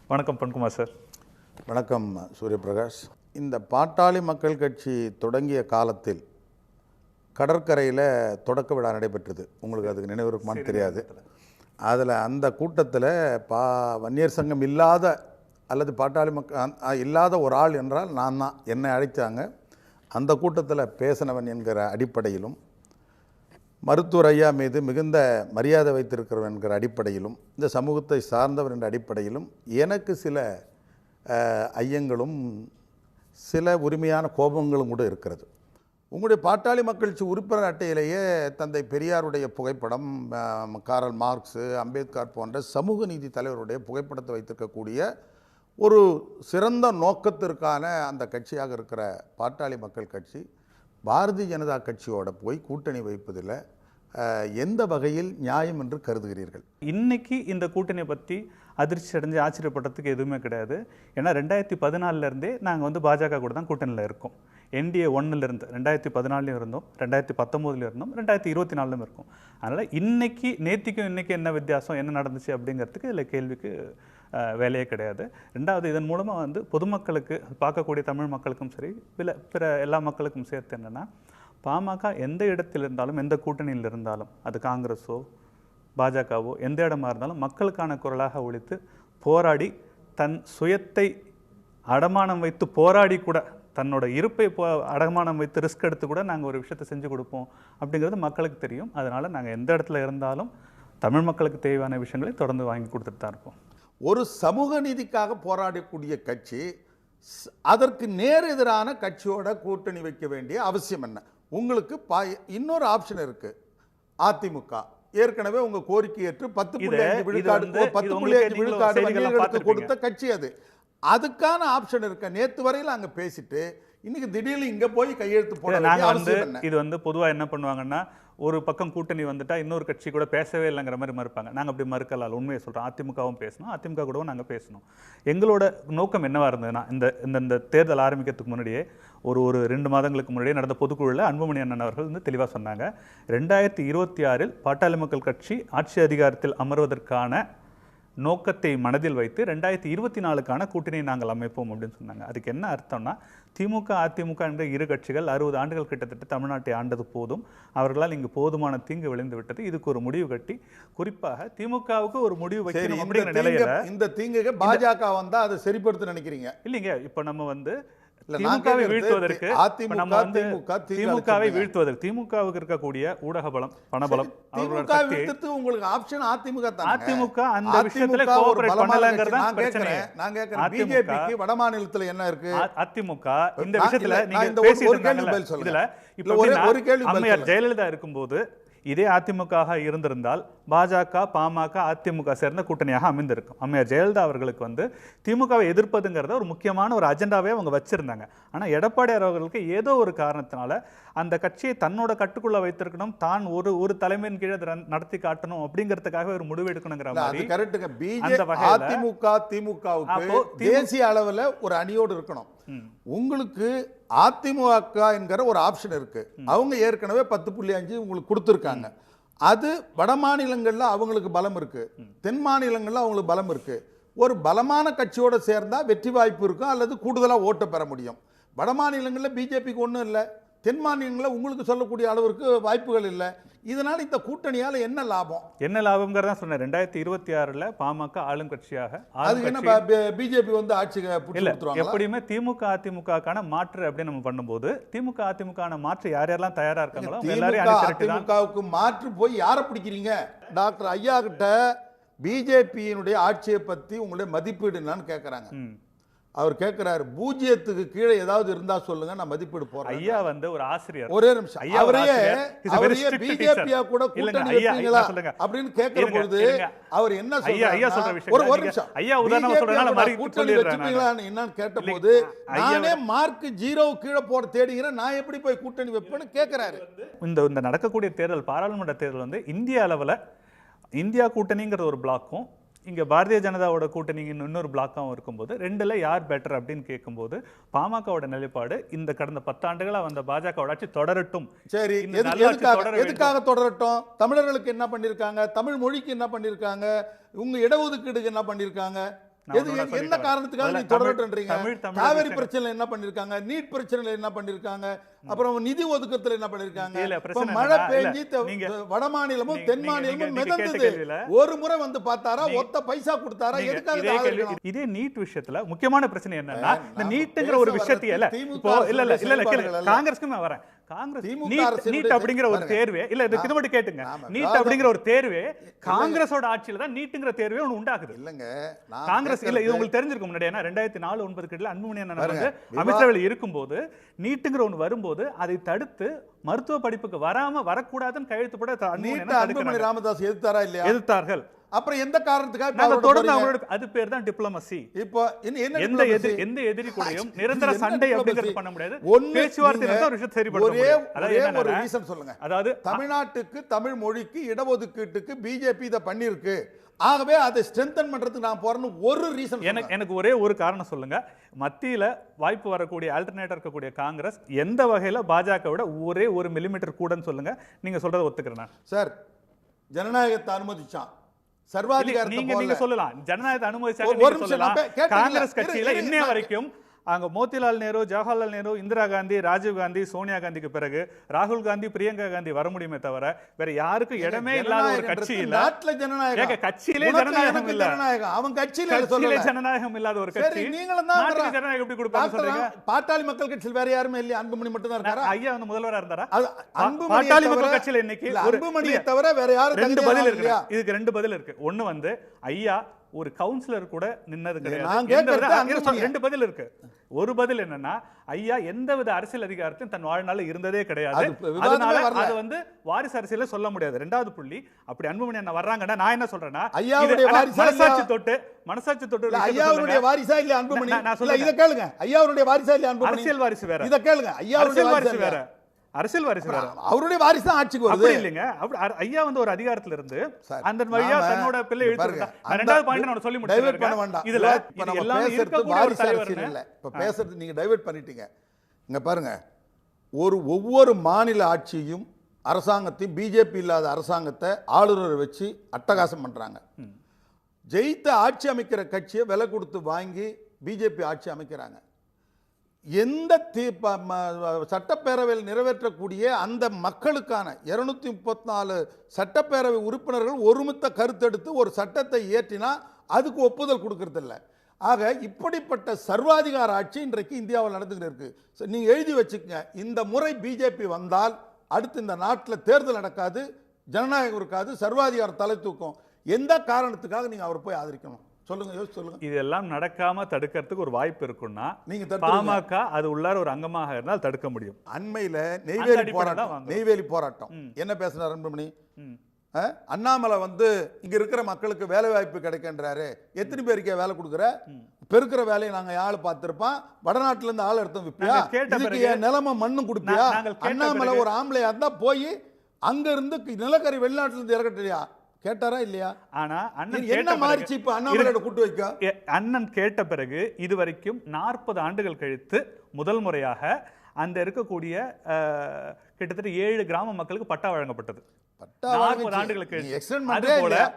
வணக்கம் பொன்குமார் சார். வணக்கம் சூரியபிரகாஷ். இந்த பாட்டாளி மக்கள் கட்சி தொடங்கிய காலத்தில் கடற்கரையில் தொடக்க விழா நடைபெற்றது. உங்களுக்கு அதுக்கு நினைவு இருக்குமான்னு தெரியாது. அதில் அந்த கூட்டத்தில் வன்னியர் சங்கம் இல்லாத அல்லது பாட்டாளி மக்கள் இல்லாத ஒரு ஆள் என்றால் நான் தான். என்னை அழைத்தாங்க. அந்த கூட்டத்தில் பேசினவன் என்கிற அடிப்படையிலும், மருத்துவர் ஐயா மீது மிகுந்த மரியாதை வைத்திருக்கிறவன் என்கிற அடிப்படையிலும், இந்த சமூகத்தை சார்ந்தவர் என்ற அடிப்படையிலும் எனக்கு சில ஐயங்களும் சில உரிமையான கோபங்களும் கூட இருக்கிறது. உங்களுடைய பாட்டாளி மக்கள் கட்சி உறுப்பினர் அட்டையிலேயே தந்தை பெரியாருடைய புகைப்படம், காரல் மார்க்ஸு, அம்பேத்கர் போன்ற சமூக நீதி தலைவருடைய புகைப்படத்தை வைத்திருக்கக்கூடிய ஒரு சிறந்த நோக்கத்திற்கான அந்த கட்சியாக இருக்கிற பாட்டாளி மக்கள் கட்சி பாரதிய ஜனதா கட்சியோட போய் கூட்டணி வைப்பதில் எந்த வகையில் நியாயம் என்று கருதுகிறீர்கள்? இன்னைக்கு இந்த கூட்டணியை பற்றி அதிர்ச்சி அடைஞ்சு ஆச்சரியப்படுறதுக்கு எதுவுமே கிடையாது. ஏன்னா 2014 நாங்கள் பாஜக கூட தான் கூட்டணியில் இருக்கோம். NDA 1 2014 இருந்தோம், 2019 இருந்தோம், 2024 இருக்கும். அதனால் இன்னைக்கு நேற்றுக்கும் இன்றைக்கி என்ன வித்தியாசம், என்ன நடந்துச்சு அப்படிங்கிறதுக்கு இதில் கேள்விக்கு வேலையே கிடையாது. ரெண்டாவது, இதன் மூலமாக பொதுமக்களுக்கு, பார்க்கக்கூடிய தமிழ் மக்களுக்கும் சரி, பிற எல்லா மக்களுக்கும் சேர்த்து என்னென்னா, பாமக எந்த இடத்தில் இருந்தாலும், எந்த கூட்டணியில் இருந்தாலும், அது காங்கிரஸோ பாஜகவோ எந்த இடமா இருந்தாலும் மக்களுக்கான குரலாக ஒழித்து போராடி, தன் சுயத்தை அடமானம் வைத்து போராடி கூட, தன்னோட இருப்பை அடமானம் வைத்து ரிஸ்க் எடுத்து கூட நாங்கள் ஒரு விஷயத்தை செஞ்சு கொடுப்போம் அப்படிங்கிறது மக்களுக்கு தெரியும். அதனால் நாங்கள் எந்த இடத்துல இருந்தாலும் தமிழ் மக்களுக்கு தேவையான விஷயங்களை தொடர்ந்து வாங்கி கொடுத்துட்டு தான் இருப்போம். ஒரு சமூக நீதிக்காக போராடக்கூடிய கட்சி அதற்கு நேர் எதிரான கட்சியோட கூட்டணி வைக்க வேண்டிய அவசியம் என்ன? உங்களுக்கு இன்னொரு ஆப்ஷன் இருக்கு. அதிமுக ஏற்கனவே உங்க கோரிக்கை ஏற்று 10.5 விழுக்காடு கொடுத்த கட்சி அது. அதுக்கான ஆப்ஷன் இருக்க. நேத்து வரையில் அங்க பேசிட்டு இன்னைக்கு திடீர்னு இங்க போய் கையெழுத்து போட இது பொதுவா என்ன பண்ணுவாங்கன்னா, ஒரு பக்கம் கூட்டணி வந்துட்டா இன்னொரு கட்சி கூட பேசவே இல்லைங்கிற மாதிரி மறுப்பாங்க. நாங்கள் அப்படி மறுக்கலாம், உண்மையை சொல்கிறோம். அதிமுகவும் பேசணும், அதிமுக கூடவும் நாங்கள் பேசணும். எங்களோட நோக்கம் என்னவா இருந்ததுன்னா, இந்த தேர்தல் ஆரம்பிக்கிறதுக்கு முன்னாடியே ஒரு 2 மாதங்களுக்கு முன்னாடியே நடந்த பொதுக்குழுவில் அன்புமணி அண்ணன் அவர்கள் தெளிவாக சொன்னாங்க, 2026 பாட்டாளி மக்கள் கட்சி ஆட்சி அதிகாரத்தில் அமர்வதற்கான நோக்கத்தை மனதில் வைத்து 2024க்கான கூட்டணியை நாங்கள் அமைப்போம் அப்படின்னு சொன்னாங்க. அதுக்கு என்ன அர்த்தம்னா, திமுக அதிமுக என்ற இரு கட்சிகள் 60 ஆண்டுகள் கிட்டத்தட்ட தமிழ்நாட்டை ஆண்டது போதும், அவர்களால் இங்கு போதுமான தீங்கு விளைந்து விட்டது. இதுக்கு ஒரு முடிவு கட்டி, குறிப்பாக திமுகவுக்கு ஒரு முடிவு வைக்கணும் அப்படிங்கிற நிலையில இந்த தீங்குக்கு பாஜக வந்தா அதை சரிப்படுத்த நினைக்கிறீங்க இல்லைங்க? இப்ப நம்ம திமுகவை வீழ்த்துவதற்கு, திமுகவை வீழ்த்துவதற்கு திமுகவுக்கு இருக்கக்கூடிய ஊடக பலம், பணபலம், உங்களுக்கு ஆப்ஷன் அதிமுக தான். அதிமுக அந்த விஷயத்துல கோஆபரேட் பண்ணலங்கிறது தான் பிரச்சனை. நான் கேக்குறேன், பிஜேபிக்கு வட மாநிலத்துல என்ன இருக்கு? அதிமுக இந்த விஷயத்துல நீங்க பேசிட்டு இதுல இப்ப அம்மையார் ஜெயலலிதா இருக்கும்போது இதே அதிமுக இருந்திருந்தால் பாஜக, பாமக, அதிமுக சேர்ந்த கூட்டணியாக அமைந்திருக்கும். அம்மையார் ஜெயலலிதா அவர்களுக்கு திமுகவை எதிர்ப்பதுங்கிறத ஒரு முக்கியமான ஒரு அஜெண்டாவே அவங்க வச்சிருந்தாங்க. ஆனால் எடப்பாடியார் அவர்களுக்கு ஏதோ ஒரு காரணத்தினால அந்த கட்சியை தன்னோட கட்டுக்குள்ள வைத்திருக்கணும், தான் ஒரு தலைமையின் கீழே நடத்தி காட்டணும் அப்படிங்கிறதுக்காக ஒரு முடிவு எடுக்கணுங்கிற மாதிரி. அதிமுக திமுகவுக்கு தேசிய அளவில் ஒரு அணியோடு இருக்கணும். உங்களுக்கு அதிமுக என்கிற ஒரு ஆப்ஷன் இருக்கு. அவங்க ஏற்கனவே 10.5 உங்களுக்கு கொடுத்துருக்காங்க. அது வட மாநிலங்கள்ல அவங்களுக்கு பலம் இருக்கு, தென் மாநிலங்கள்ல அவங்களுக்கு பலம் இருக்கு. ஒரு பலமான கட்சியோட சேர்ந்தா வெற்றி வாய்ப்பு இருக்கும், அல்லது கூடுதலா ஓட்டு பெற முடியும். வட மாநிலங்கள்ல பிஜேபிக்கு ஒன்றும் இல்லை, தென் மாநிலங்களில் உங்களுக்கு சொல்லக்கூடிய அளவிற்கு வாய்ப்புகள் இல்லை. இதனால இந்த கூட்டணியால என்ன லாபம்? என்ன லாபம்ங்கிறதா சொன்னேன். 2026 பாமக ஆளும் கட்சியாக, அது என்ன பிஜேபி ஆட்சிக்கு எப்படியுமே திமுக அதிமுகக்கான மாற்று அப்படின்னு நம்ம பண்ணும்போது, திமுக அதிமுக மாற்று யார் யாரெல்லாம் தயாரா இருக்காங்களோ அதிமுகவுக்கு மாற்று போய் யாரை பிடிக்கிறீங்க? டாக்டர் ஐயா கிட்ட பிஜேபியினுடைய ஆட்சியை பத்தி உங்களுடைய மதிப்பீடு என்னன்னு கேட்கறாங்க. அவர் கேட்கிறாரு, 0க்கு கீழே ஏதாவது இருந்தா சொல்லுங்க, நான் மதிப்பீடு போறேன். ஐயா ஒரு ஆசிரியர். ஒரே நிமிஷம், அவரையே பிஜேபியா கூட கூட்டணி வைப்பீங்களா அப்படின்னு கேட்கிற பொழுது அவர் என்ன சொல்றாரு? ஒரு நிமிஷம், ஐயா உதாரணம் சொல்றனால மாதிரி கூட்டணி வச்சுப்பீங்களா என்னன்னு கேட்ட போது, நானே மார்க் 0 கீழே போட தேடுகிறேன், நான் எப்படி போய் கூட்டணி வைப்பேன்னு கேட்கிறாரு. இந்த நடக்கக்கூடிய தேர்தல், பாராளுமன்ற தேர்தல் இந்திய அளவில் இந்தியா கூட்டணிங்கிற ஒரு பிளாக்கும், இங்கே பாரதிய ஜனதாவோட கூட்டணி இன்னொரு பிளாக்காகவும் இருக்கும்போது, ரெண்டில் யார் பெட்டர் அப்படின்னு கேட்கும்போது, பாமகவோட நிலைப்பாடு இந்த கடந்த 10 ஆண்டுகளாக வந்த பாஜக ஆட்சி தொடரட்டும். சரி, எதுக்காக தொடரட்டும்? தமிழர்களுக்கு என்ன பண்ணியிருக்காங்க? தமிழ் மொழிக்கு என்ன பண்ணியிருக்காங்க? உங்க இடஒதுக்கீடுக்கு என்ன பண்ணியிருக்காங்க? நான் எது ஒண்ணு என்ன சொல்லிட்டு வரேன். காரணத்துக்காக முதல்ல நீ தொடரட்டுன்றீங்க? தமிழ் காவிரி பிரச்சனையில என்ன பண்ணிருக்காங்க, நீட் பிரச்சனையில என்ன பண்ணிருக்காங்க, அப்புறம் நிதி ஒதுக்கத்துல என்ன பண்ணிருக்காங்க, இல்ல, இப்ப பிரச்சனை மழை என்னன்னா, பெய்ஞ்சி நீங்க- வட மாநிலமும் தென் நீங்க- மாநிலமும் நீங்க கேட்ட மிதந்தது. கேள்வியில ஒரு முறை வந்து பார்த்தாரா, ஒத்த பைசா கொடுத்தாரா, நீங்க எதுக்காக இதே கேள்வி- ஆதரிக்கணும்? இதே நீட் விஷயத்துல முக்கியமான பிரச்சனை என்னன்னா இந்த நான் நீட்ங்கிற ஒரு பேச விஷயத்தையே இல்ல வர்றது திமுக இப்போ இல்ல இல்ல இல்ல இல்ல செயல்பாடுகள் அல்ல. காங்கிரஸ்க்கு நான் வரேன். காங்கிரஸ் திமுக நீட் அரசினுடைய நீட் அப்படிங்கிற ஒரு பாருங்க. தேர்வே இல்ல இது மட்டும் கேட்டுங்க. நாம நீட் விவாதம் அப்படிங்கிற ஒரு தேர்வே காங்கிரஸோட ஆட்சியில தான் நீட்ங்கிற தேர்வே ஒன்று உண்டாகுது. இல்லங்க, நான் காங்கிரஸ் இல்ல இது கேட்கறது- உங்களுக்கு தெரிஞ்சிருக்கும் முன்னாடி. ஏன்னா 2004-09 கிட்ட அன்புமணி அண்ணன் பாருங்க, வந்து அமைச்சரவையில் இருக்கும்போது நீட்டுங்கிற ஒன்று வரும்போது அதை தடுத்து மருத்துவ படிப்புக்கு வரக்கூடாதுன்னு கையெழுத்து போட அன்புமணி நீட் அண்ணன் அன்புமணி தடுக்கிறாங்க. ராமதாஸ் எதிர்த்தாரா இல்லையா? எதிர்த்தார்கள். அப்புறம் எந்த காரணத்துக்காக இப்ப நாங்க அவரோட தொடர்ந்து போறீங்க? அவங்களோட அது பேர் தான் டிப்ளமசி. இப்போ என்ன எந்த diplomacy? எந்த எதிரி கூடயும் இது நிரந்தர என்ன சண்டை diplomacy? அப்படிங்கிறது பண்ண முடியாது. ஒண்ணு பேச்சுவார்த்தை நீங்க நடத்தா ஒரு விஷயத்தை சரிப்படுத்த ஒரே முடியும். அதாவது ஒரே ஒரு என்னன்னா, ரீசன் சொல்லுங்க. அதாவது தமிழ்நாட்டுக்கு தமிழ் மொழிக்கு இடஒதுக்கீட்டுக்கு பிஜேபி இதை பண்ணிருக்கு, ஆகவே அதை ஸ்ட்ரென்தன் பண்றதுக்கு நான் போறேன்னு ஒரு ரீசன். எனக்கு ஒரே ஒரு காரணம் சொல்லுங்க. மத்தியில வாய்ப்பு வரக்கூடிய ஆல்டர்னேட்டர் இருக்கக்கூடிய காங்கிரஸ் எந்த வகையில பாஜக விட ஒரே ஒரு மில்லிமீட்டர் கூடன்னு சொல்லுங்க. நீங்க சொல்றதை ஒத்துக்கிறேன். சார், ஜனநாயகத்தை அனுமதிச்சான், சர்வாதிகாரத்தை நீங்க போடல. சொல்லலாம் ஜனநாயகத்தை ஒரு அனுமதிச்சாங்க நிமிஷம் சொல்லலாம். நான் கேட்டீங்களா? காங்கிரஸ் கட்சியில இரு, இன்னைய நான் வரைக்கும் அங்க மோதிலால் நேரு, ஜவஹர்லால் நேரு, இந்திரா காந்தி, ராஜீவ் காந்தி, சோனியா காந்திக்கு பிறகு ராகுல் காந்தி, பிரியங்கா காந்தி வர முடியுமே தவிர வேற யாருக்கும் இடமே இல்லாத ஒரு கட்சி இல்ல. நாட்டுல ஜனநாயகம், ஏங்க, கட்சியிலே உனக்கு ஜனநாயகம் எனக்கு இல்ல. ஜனநாயகம், அவன் கட்சியில கட்சியிலே சொல்லல. ஜனநாயகம் இல்லாத ஒரு சரி, கட்சி நீங்களும் தான் நாட்டுக்கு சொல்றா. ஜனநாயகம் எப்படி கொடுப்பாங்க சொல்றீங்க? பாட்டாளி மக்கள் கட்சியில் வேற யாருமே இல்லையா? அன்புமணி மட்டும் தான் இருக்காரா? ஐயா வந்து முதல்வரா இருந்தாரா? அது அன்புமணியை பாட்டாளி தவிர- மக்கள் கட்சியில இன்னைக்கு இல்ல, ஒரு அன்புமணியை தவிர வேற யாரும் ரெண்டு தகுதியான பதில் ஆள் இருக்கு. இல்லையா? இதுக்கு ரெண்டு பதில் இருக்கு. ஒண்ணு வந்து ஐயா ஒரு கவுன்சிலர் கூட நின்னது கிடையாது. நான் எந்த கேட்கறது வித- அன்புமணியை. ரெண்டு பதில் இருக்கு. ஒரு பதில் என்னன்னா ஐயா எந்தவித அரசியல் அதிகாரத்தையும் தன் வாழ்நாள்ல இருந்ததே கிடையாது. அது விவாதமே அதனால வரல. அது வந்து வாரிசு அரசியல சொல்ல முடியாது. ரெண்டாவது புள்ளி, அப்படி அன்புமணி அண்ணா வர்றாங்கன்னா நான் என்ன சொல்றேன்னா ஐயாவுடைய இது- ஆனா வாரிசா மனசாட்சி இல்லையா? தொட்டு மனசாட்சி தொட்டு ஒரு இல்ல, விஷயத்தை ஐயாவுடைய சொல்லுங்க. வாரிசா இல்லையா அன்புமணி? நான் இல்ல, சொல்றேன். இத கேளுங்க. ஐயாவுடைய வாரிசா இல்லையா அன்புமணி? அரசியல் வாரிசு வேற, இத கேளுங்க. ஐயாவுடைய அரசியல் வாரிசா வாரிசு வேற, இல்லையா? அரசியல் வாரிசு வேற. அவருடைய வாரிசு தான் ஆட்சிக்கு வருது. அப்படி இல்லைங்க. ஐயா வந்து ஒரு அதிகாரத்துல இருந்து சார், அந்த வழியா நாம தன்னோட பிள்ளை இங்க பாருங்க, இழுத்து நான் ரெண்டாவது பாயிண்ட் நான் சொல்லி டைவர்ட் பண்ண முடிச்சிருக்கேன். வேண்டாம். இதுல இப்ப நம்ம எல்லாமே பேசுறது இருக்கக்கூடிய ஒரு வாரிசு அரசியல் தலைவர்னு இல்ல. இப்ப பேசுறது நீங்க டைவர்ட் பண்ணிட்டீங்க. இங்க பாருங்க, ஒவ்வொரு மாநில ஆட்சியும் அரசாங்கத்தையும் பிஜேபி இல்லாத அரசாங்கத்தை ஆளுநரை வச்சு அட்டகாசம் பண்றாங்க. ஜெயித்த ஆட்சி அமைக்கிற கட்சியை விலை கொடுத்து வாங்கி பிஜேபி ஆட்சி அமைக்கிறாங்க. எந்த சட்டப்பேரவையில் நிறைவேற்றக்கூடிய அந்த மக்களுக்கான 234 சட்டப்பேரவை உறுப்பினர்கள் ஒருமித்த கருத்தெடுத்து ஒரு சட்டத்தை இயற்றினா அதுக்கு ஒப்புதல் கொடுக்கறதில்ல. ஆக இப்படிப்பட்ட சர்வாதிகார ஆட்சி இன்றைக்கு இந்தியாவில் நடந்துகிட்டு இருக்கு. நீங்க எழுதி வச்சுக்கங்க, இந்த முறை பிஜேபி வந்தால் அடுத்து இந்த நாட்டில் தேர்தல் நடக்காது, ஜனநாயகம் இருக்காது, சர்வாதிகாரம் தலை தூக்கும். எந்த காரணத்துக்காக நீங்க அவரை போய் ஆதரிக்கணும் சொல்லுங்க, யோசிச்சு சொல்லுங்க. இதெல்லாம் நடக்காம தடுக்கிறதுக்கு ஒரு வாய்ப்பு இருக்குன்னா நீங்க தடுத்துருங்க. பாமக அது உள்ளார ஒரு அங்கமாக இருந்தால் தடுக்க முடியும். அண்மையில அந்த நெய்வேலி அடிப்படையில போராட்டம், வாங்க. நெய்வேலி போராட்டம் என்ன பேசினார் அன்புமணி? ம். அண்ணாமலை வந்து இங்க இருக்கிற மக்களுக்கு வேலை வாய்ப்பு கிடைக்கின்றாரு, எத்தனை பேருக்கு வேலை கொடுக்குற, பெருக்கிற வேலையை நாங்க ஆள் பார்த்திருப்பான், வடநாட்டுல இருந்து ஆள் எடுத்து விப்பியா, நாங்க கேட்ட இதுக்கு பிறகு- என் நிலைமை மண்ணு கொடுப்பியா? நாங்கள் கேட்ட அண்ணாமலை பிறகு- ஒரு ஆம்பளையா இருந்தா போய் அங்க இருந்து நிலக்கரி வெளிநாட்டுல இருந்து இறக்கட்டியா கேட்டாரா இல்லையா? ஆனா அண்ணன் என்ன கேட்ட மாறிச்சு இப்ப அண்ணாமலையோட கூட்டு வைக்க? அண்ணன் கேட்ட பிறகு இதுவரைக்கும் 40 ஆண்டுகள் கழித்து முதல் முறையாக அந்த இருக்கக்கூடிய கிட்டத்தட்ட 7 கிராம மக்களுக்கு பட்டா வழங்கப்பட்டது. பட்டா 40 வாங்கிச்சு. ஆண்டுகளுக்கு நீ கழிச்சு. extend அது பண்றியா போல இல்லையா?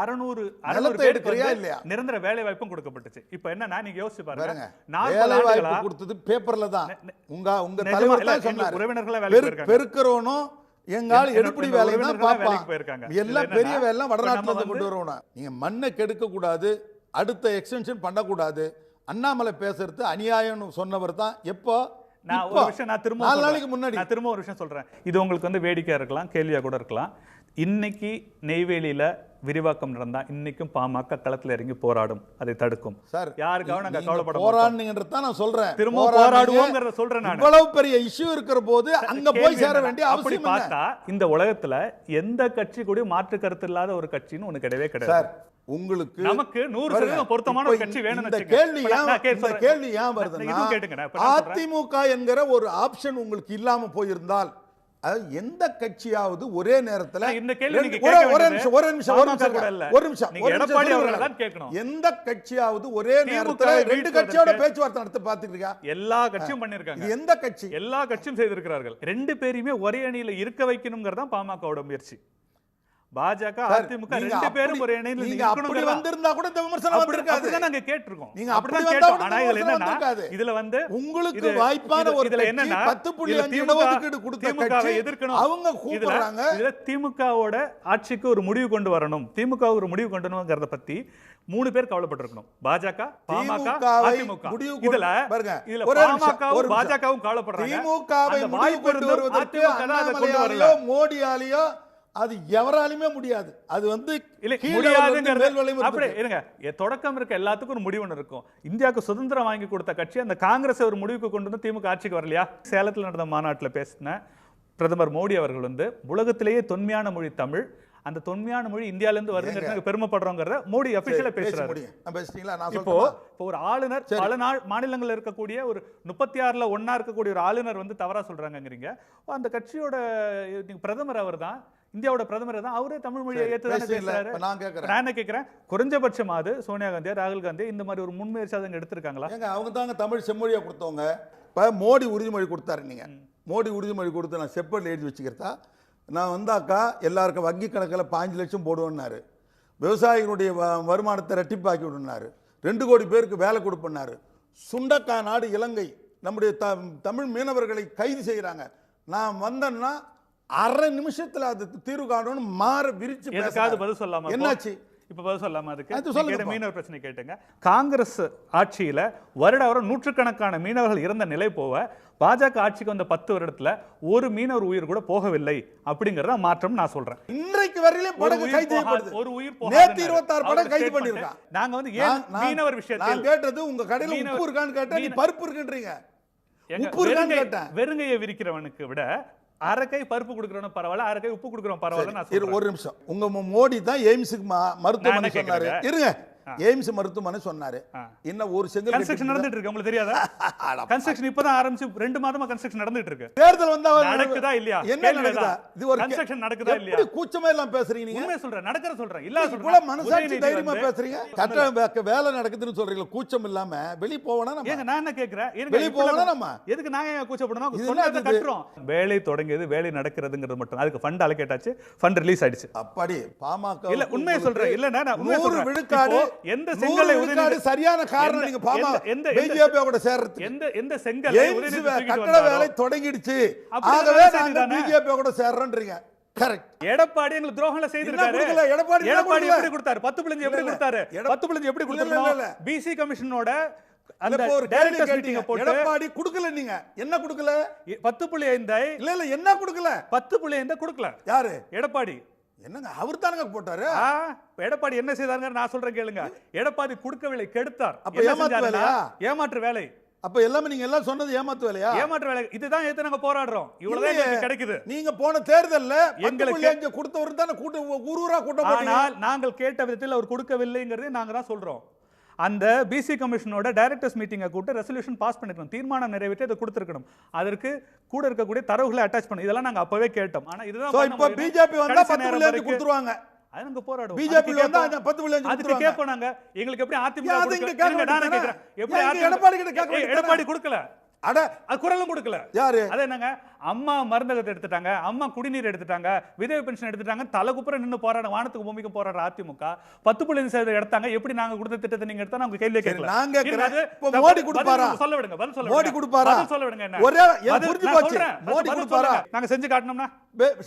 600 நிலத்தை பேருக்கு எடுக்கிறியா வந்து இல்லையா? நிரந்தர வேலை வாய்ப்பும் கொடுக்கப்பட்டுச்சு. இப்போ என்னன்னா நீங்க யோசிச்சு பாருங்க, பாருங்க, 40 வேலை வாய்ப்பு ஆண்டுகளா கொடுத்தது பேப்பர்ல தான். உங்க நிஜமா தலைவர் இல்ல, தான் சொன்னாரு. உறவினர்களா வேலைக்கு போயிருக்காங்க. பெருக்கிறவனும் எங்கால எடுப்படி வேலையை தான் உறவினர்களா பாப்பான். வேலைக்கு போயிருக்காங்க. எல்லாம் இதுல பெரிய என்னன்னா, வேலை வடநாட்டுல இப்ப இருந்து நம்ம கொண்டு வரணும். நீங்க மண்ணை கெடுக்க கூடாது, அடுத்த எக்ஸ்டென்ஷன் பண்ணக்கூடாது. அண்ணாமலை பேசுறது அநியாயம்னு சொன்னவர் தான். எப்போ? நான் ஒரு விஷயம் நான் திரும்ப 4 நாளைக்கு முன்னாடி. நான் திரும்ப ஒரு விஷயம் சொல்றேன். இது உங்களுக்கு வந்து வேடிக்கையா இருக்கலாம், கேள்வியா கூட இருக்கலாம். இன்னைக்கு நெய்வேலியில விரிவாக்கம் நடந்தா இன்னைக்கும் பாமக களத்துல இறங்கி போராடும், அதை தடுக்கும். சார், யாருக்காக நாங்க கவலைப்பட மாட்டோம். போராடுங்கன்றத தான் நான் சொல்றேன். திரும்ப போராடுவோம்ங்கறத சொல்றேன் நான். இவ்வளவு பெரிய இஷ்யூ இருக்கிற போது அங்க போய் கேள்வி சேர என்னன்னா, வேண்டிய அப்படி அவசியம் என்ன? பார்த்தா இந்த உலகத்துல எந்த கட்சி கூட மாற்று கருத்து இல்லாத ஒரு கட்சின்னு ஒண்ணு கிடையவே கிடையாது. சார், உங்களுக்கு நமக்கு 100% பொருத்தமான ஒரு இப்ப கட்சி வேணும்னு இந்த வச்சுக்கங்க. கேள்வி இப்ப ஏன் நான் இந்த கேள்வி ஏன் வருதுன்னா, இதுவும் கேட்டுங்க. இப்ப நான் சொல்றேன். அதிமுக என்கிற ஒரு ஆப்ஷன் உங்களுக்கு இல்லாம போயிருந்தால், அது எந்த கட்சியாவது ஒரே நேரத்துல இந்த கேள்வி நீங்க ஒரு கேட்க நிமிஷம் ஒரு நிமிஷம் ஒரு பாமக கூட இல்ல. நிமிஷம் ஒரு நிமிஷம் நீங்க ஒரு நிமிஷம் எடப்பாடி சொல்லுங்க. அவர்கள் தான் கேட்கணும். எந்த கட்சியாவது ஒரே திமுக நேரத்துல ரெண்டு வீழ்த்துவதற்கு கட்சியோட பேச்சுவார்த்தை நடத்த பாத்துக்கிறியா? எல்லா கட்சியும் பண்ணிருக்காங்க. இது எந்த கட்சி? எல்லா கட்சியும் செய்திருக்கிறார்கள். ரெண்டு பேரையுமே ஒரே அணியில இருக்க வைக்கணும்ங்கறது தான் பாமகவோட முயற்சி. பாஜக சார், அதிமுக நீங்க ரெண்டு பேரும் அப்படி- ஒரு இணையில நீங்க அப்படி வந்திருந்தா கூட இந்த விமர்சனம் வந்திருக்காது. அப்படிதான் நாங்க கேட்டிருக்கோம். நீங்க அப்படிதான் அப்படி கேட்டோம். வந்தா ஆனா கூட இதுல விமர்சனம் என்னன்னா வந்திருக்காது. இதுல வந்து உங்களுக்கு இது- வாய்ப்பான ஒரு இதுல கட்சி என்னன்னா 10.5 இதுல இடஒதுக்கீடு கொடுத்த திமுகவை கட்சி எதிர்க்கணும். அவங்க கூப்பிடுறாங்க. இதுல திமுகவோட ஆட்சிக்கு ஒரு முடிவு கொண்டு வரணும், திமுக ஒரு முடிவு கொண்டு வரணும்ங்கறத பத்தி 3 பேர் கவலைப்பட்டிருக்கணும். பாஜக, பாமக, திமுகவை அதிமுக. முடிவு இதுல பாருங்க, இதுல ஒரே நிமிஷம், ஒரு பாமகவும் நிமிஷம். பாஜகவும் கவலைப்படுறாங்க. திமுகவை அந்த முடிவு வாய்ப்பு கொண்டு இருந்தும் வருவதற்கு அதிமுக தான் அதை கொண்டு வரல. அண்ணாமலையாலேயோ மோடியாலேயோ அது எவராலுமே முடியாது. அது வந்து இல்ல கீழே முடியாதுங்கிறது மேல் வளைவு அப்படி இருக்கு. இருங்க. தொடக்கம் இருக்க எல்லாத்துக்கும் ஒரு முடிவு ஒன்று இருக்கும். இந்தியாவுக்கு சுதந்திரம் வாங்கி கொடுத்த கட்சி அந்த காங்கிரஸ் ஒரு முடிவுக்கு கொண்டு வந்து திமுக ஆட்சிக்கு வரலையா? சேலத்தில் நடந்த மாநாட்டில் பேசின பிரதமர் மோடி அவர்கள் வந்து உலகத்திலேயே தொன்மையான மொழி தமிழ், அந்த தொன்மையான மொழி இந்தியால இருந்து வருதுங்கிறது பெருமைப்படுறோங்கிறத மோடி அபிஷியலா பேசுறாரு. இப்போ ஒரு ஆளுநர் பல மாநிலங்கள்ல இருக்கக்கூடிய ஒரு 36ல ஒண்ணா இருக்கக்கூடிய ஒரு ஆளுநர் வந்து தவறா சொல்றாங்கங்கிறீங்க. அந்த கட்சியோட பிரதமர் அவர் தான், இந்தியாவோட பிரதமர் தான், அவரே தமிழ் மொழியை ஏத்துதானே பேசுறாரு. நான் என்ன கேட்கிறேன், குறைஞ்சபட்சமாவது சோனியா காந்தி, ராகுல் காந்தி இந்த மாதிரி ஒரு முன்முயற்சி அவங்க எடுத்திருக்காங்களா? அவங்க தாங்க தமிழ் செம்மொழியா கொடுத்தவங்க. இப்ப மோடி உறுதிமொழி கொடுத்தாரு. நீங்க மோடி உறுதிமொழி கொடுத்து நான் செப்பல் எழுதி வச்சுக்கிறதா, நான் வந்தாக்கா எல்லாருக்கும் வங்கி கணக்கில் 5 லட்சம் போடுவேன்னாரு, விவசாயிகளுடைய வருமானத்தை ரெட்டிப்பாக்கி விடுனாரு, 2 கோடி பேருக்கு வேலை கொடுப்பேன்னாரு. சுண்டக்கா நாடு இலங்கை நம்முடைய தமிழ் மீனவர்களை கைது செய்கிறாங்க. நான் வந்தேன்னா அரை நிமிஷத்துல அது தீர்வு காணணும்னு மாற விரிச்சு எதுக்காவது பதில் சொல்லாம என்னாச்சு? இப்ப பதில் சொல்லாம இருக்கு. சொல்லுங்க. மீனவர் பிரச்சனை கேட்டுங்க. காங்கிரஸ் ஆட்சியில வருடம் நூற்றுக்கணக்கான மீனவர்கள் இறந்த நிலை போக பாஜக ஆட்சிக்கு வந்த 10 வருடத்துல ஒரு மீனவர் உயிர் கூட போகவில்லை அப்படிங்கறத மாற்றம் நான் சொல்றேன். இன்றைக்கு வரையிலும் படகு கைது செய்யப்படுது. ஒரு உயிர் போக நேத்து 26 படகு கைது பண்ணிருக்காங்க. நாங்க வந்து ஏன் மீனவர் விஷயத்தில் நான் கேட்டது உங்க கடையில உப்பு இருக்கான்னு கேட்டா நீ பருப்பு இருக்குன்றீங்க. உப்பு இருக்கான்னு கேட்டேன். வெறுங்கையை விரிக்கிறவனுக்கு விட அரைக்கை பருப்பு கொடுக்கறவன பரவாயில்ல, அரைக்கை உப்பு கொடுக்கறவன் பரவாயில்ல. நான் சொல்றேன். ஒரு நிமிஷம். உங்க மோடி தான் எய்ம்ஸ்க்கு மருத்துவமனை சொன்னாரு. இருங்க, எய்ம்ஸ் மருத்துவமனை சொன்னாரு. இன்னும் ஒரு செங்கல் கன்ஸ்ட்ரக்ஷன் நடந்துட்டு இருக்கு. உங்களுக்கு தெரியாதா? கன்ஸ்ட்ரக்ஷன் இப்பதான் ஆரம்பிச்சு 2 மாதமா கன்ஸ்ட்ரக்ஷன் நடந்துட்டு இருக்கு. தேர்தல் வந்தா நடக்குதா இல்லையா? என்ன நடக்குதா? இது ஒரு கன்ஸ்ட்ரக்ஷன் நடக்குதா இல்லையா? கூச்சமே எல்லாம் பேசுறீங்க நீங்க. உண்மை சொல்றேன், நடக்கற சொல்றேன். இல்ல சொல்றேன். இவ்வளவு மனசாட்சி தைரியமா பேசுறீங்க. கட்ட வேலை நடக்குதுன்னு சொல்றீங்க. கூச்சம் இல்லாம வெளிய போவனா நம்ம. ஏங்க நான் என்ன கேக்குறேன்? வெளிய போவனா நம்ம. எதுக்கு நாங்க ஏன் கூச்சப்படணும்? சொன்னத கட்டறோம். வேலை தொடங்கியது, வேலை நடக்கிறதுங்கிறது மட்டும். அதுக்கு ஃபண்ட் அலோகேட் ஆச்சு, ஃபண்ட் ரிலீஸ் ஆயிடுச்சு. அப்படி பாமக இல்ல உண்மை சொல்றேன். இல்ல நான் உண்மை சொல்றேன். விழுக்காடு எந்த செங்கலை சரியான காரணம் நீங்க பிஜேபியோட சேர்றதுக்கு. எந்த செங்கலை கட்டட வேலை தொடங்கிடுச்சு, ஆகவே நாங்க பிஜேபியோட சேர்றோம்ன்றீங்க. கரெக்ட். எடப்பாடி எங்களுக்கு துரோகங்களை செய்திருக்காரு. எடப்பாடி எப்படி கொடுத்தாரு? 10 பிள்ளைங்க எப்படி கொடுத்தாரு? 10 பிள்ளைங்க எப்படி கொடுத்தாரு? பிசி கமிஷனோட அந்த டைரக்டர்ஸ் மீட்டிங் போட்டு எடப்பாடி கொடுக்கல. நீங்க என்ன கொடுக்கல? 10.5 இல்ல என்ன கொடுக்கல? 10.5 கொடுக்கல. யாரு? எடப்பாடி. என்னங்க அவர் தானங்க போட்டாரு? எடப்பாடி என்ன செய்தாருங்க நான் சொல்றேன் கேளுங்க. எடப்பாடி குடுக்கவில்லை, கெடுத்தார். அப்ப ஏமாத்து வேலையா? ஏமாற்று வேலை. அப்ப எல்லாமே நீங்க எல்லாம் சொன்னது ஏமாத்து வேலையா? ஏமாற்று வேலை. இதுதான் ஏத்து நாங்க போராடுறோம். இவ்வளவுதான் எங்களுக்கு கிடைக்குது. நீங்க போன தேர்தல்ல எங்களுக்கு கொடுத்தவர் தான ஊரூரா கூட்டம் போட்டீங்க. ஆனால் நாங்கள் கேட்ட விதத்தில் அவர் கொடுக்கவில்லைங்கிறதை நாங்க தான் சொல்றோம். அந்த பிசி கமிஷனோட டைரக்டர்ஸ் மீட்டிங்கை கூட்டு ரெசல்யூஷன் பாஸ் பண்ணிருக்கணும், தீர்மானம் நிறைவேற்றி அதை கொடுத்திருக்கணும். அதற்கு கூட இருக்கக்கூடிய தரவுகளை அட்டாச் பண்ணி இதெல்லாம் நாங்க அப்பவே கேட்டோம். ஆனா இதுதான் இப்ப பிஜேபி வந்தா 10 கொடுத்துருவாங்க. அது நாங்க போராடுவோம். பிஜேபி வந்தா 10 அதுக்கு கேட்போம். எங்களுக்கு எப்படி அதிமுக எடப்பாடி கொடுக்கல, அட குரலும் கொடுக்கல. யாரு? அது என்னங்க, அம்மா மருந்தகத்தை எடுத்துட்டாங்க, அம்மா குடிநீர் எடுத்துட்டாங்க, விதவை பென்ஷன் எடுத்துட்டாங்க, தலைக்குப்புற நின்று போராட, வானத்துக்கு பூமிக்கும் போராடுற அதிமுக 10.5% எடுத்தாங்க. எப்படி நாங்க கொடுத்த திட்டத்தை நீங்க எடுத்தா நாங்க கேள்வி கேட்கல. நாங்க மோடி கொடுப்பாரா? சொல்ல விடுங்க, பதில் சொல்ல மோடி கொடுப்பாரா? சொல்ல விடுங்க. என்ன ஒரே புரிஞ்சு போச்சு. மோடி கொடுப்பாரா? நாங்க செஞ்சு காட்டணும்னா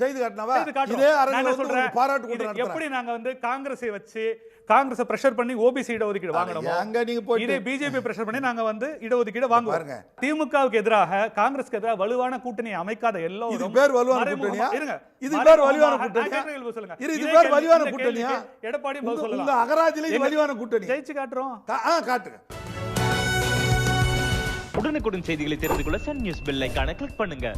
செய்து காட்டனவா? இதே அரங்க வந்து பாராட்டு கூட்டம் எப்படி நாங்க வந்து காங்கிரஸை வச்சு காங்கிரஸ் பிரஷர் பண்ணி ஓபிசி இட ஒதுக்கீடு வாங்கணுமோ, அங்க நீங்க போய் இதே பிஜேபி பிரஷர் பண்ணி நாங்க வந்து இட ஒதுக்கீடு வாங்குவோம். திமுகவுக்கு எதிராக காங்கிரஸ்க்கு எதிராக வலுவான கூட்டணி அமைக்காத எல்லோரும் இது பேர் வலுவான கூட்டணியா? இருங்க, இது பேர் வலுவான கூட்டணியா? சொல்லுங்க. இது பேர் வலுவான கூட்டணியா? எடப்பாடி பதில் சொல்லலாம். உங்க அகராஜில இது வலுவான கூட்டணி. ஜெயிச்சு காட்டுறோம். காட்டுங்க. உடனுக்குடன் செய்திகளை தெரிந்து கொள்ள சன் நியூஸ் பெல் ஐகானை கிளிக் பண்ணுங்க.